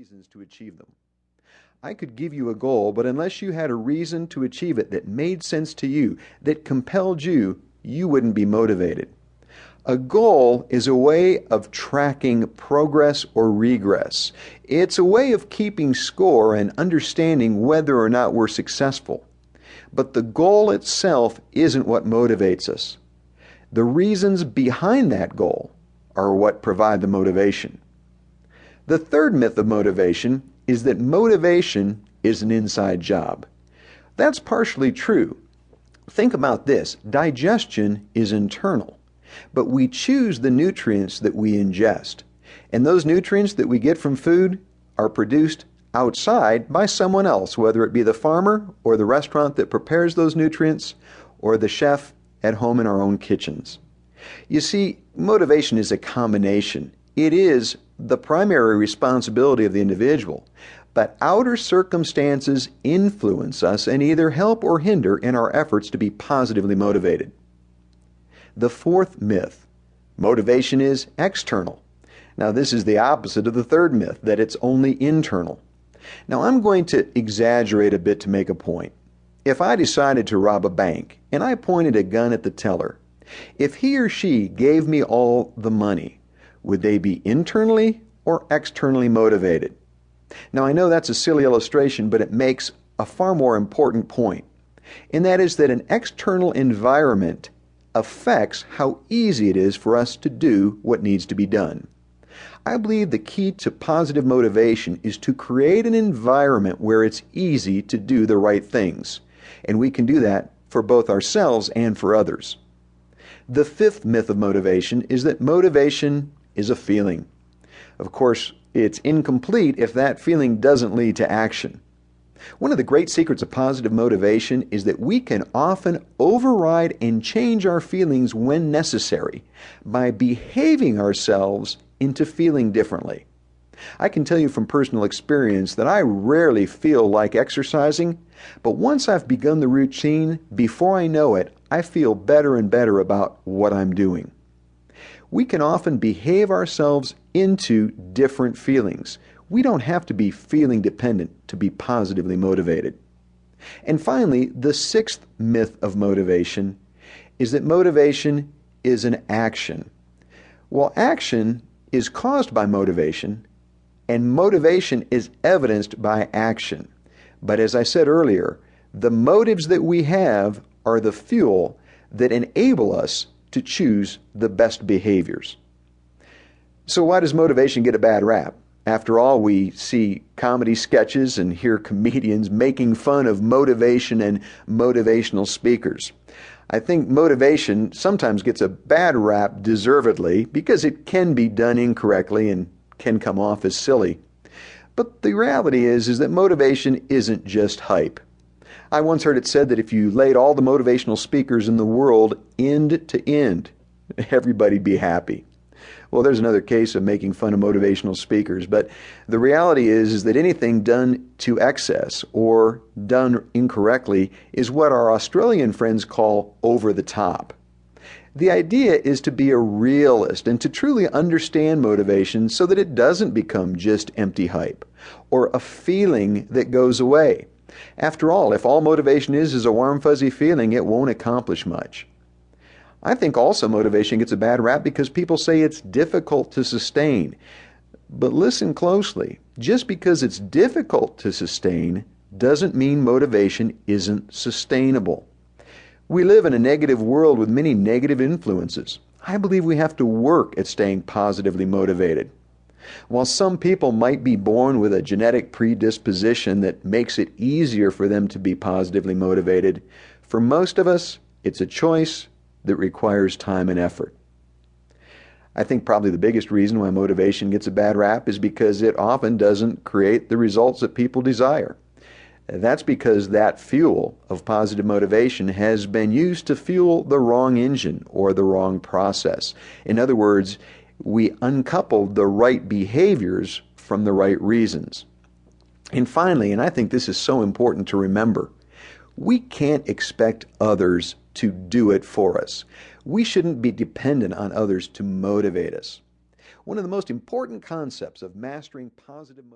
reasons to achieve them. I could give you a goal, but unless you had a reason to achieve it that made sense to you, that compelled you, you wouldn't be motivated. A goal is a way of tracking progress or regress. It's a way of keeping score and understanding whether or not we're successful. But the goal itself isn't what motivates us. The reasons behind that goal are what provide the motivation. The third myth of motivation is that motivation is an inside job. That's partially true. Think about this. Digestion is internal, but we choose the nutrients that we ingest. And those nutrients that we get from food are produced outside by someone else, whether it be the farmer or the restaurant that prepares those nutrients or the chef at home in our own kitchens. You see, motivation is a combination. It is the primary responsibility of the individual, but outer circumstances influence us and either help or hinder in our efforts to be positively motivated. The fourth myth, motivation is external. Now this is the opposite of the third myth, that it's only internal. Now I'm going to exaggerate a bit to make a point. If I decided to rob a bank and I pointed a gun at the teller, if he or she gave me all the money, would they be internally or externally motivated? Now I know that's a silly illustration, but it makes a far more important point, and that is that an external environment affects how easy it is for us to do what needs to be done. I believe the key to positive motivation is to create an environment where it's easy to do the right things, and we can do that for both ourselves and for others. The fifth myth of motivation is that motivation is a feeling. Of course, it's incomplete if that feeling doesn't lead to action. One of the great secrets of positive motivation is that we can often override and change our feelings when necessary by behaving ourselves into feeling differently. I can tell you from personal experience that I rarely feel like exercising, but once I've begun the routine, before I know it, I feel better and better about what I'm doing. We can often behave ourselves into different feelings. We don't have to be feeling dependent to be positively motivated. And finally, the sixth myth of motivation is that motivation is an action. Well, action is caused by motivation, and motivation is evidenced by action. But as I said earlier, the motives that we have are the fuel that enable us to choose the best behaviors. So why does motivation get a bad rap? After all, we see comedy sketches and hear comedians making fun of motivation and motivational speakers. I think motivation sometimes gets a bad rap deservedly because it can be done incorrectly and can come off as silly. But the reality is that motivation isn't just hype. I once heard it said that if you laid all the motivational speakers in the world end to end, everybody'd be happy. Well, there's another case of making fun of motivational speakers, but the reality is that anything done to excess or done incorrectly is what our Australian friends call over the top. The idea is to be a realist and to truly understand motivation so that it doesn't become just empty hype or a feeling that goes away. After all, if all motivation is a warm, fuzzy feeling, it won't accomplish much. I think also motivation gets a bad rap because people say it's difficult to sustain. But listen closely. Just because it's difficult to sustain doesn't mean motivation isn't sustainable. We live in a negative world with many negative influences. I believe we have to work at staying positively motivated. While some people might be born with a genetic predisposition that makes it easier for them to be positively motivated, for most of us, it's a choice that requires time and effort. I think probably the biggest reason why motivation gets a bad rap is because it often doesn't create the results that people desire. That's because that fuel of positive motivation has been used to fuel the wrong engine or the wrong process. In other words, we uncoupled the right behaviors from the right reasons. And finally, and I think this is so important to remember, we can't expect others to do it for us. We shouldn't be dependent on others to motivate us. One of the most important concepts of mastering positive motivation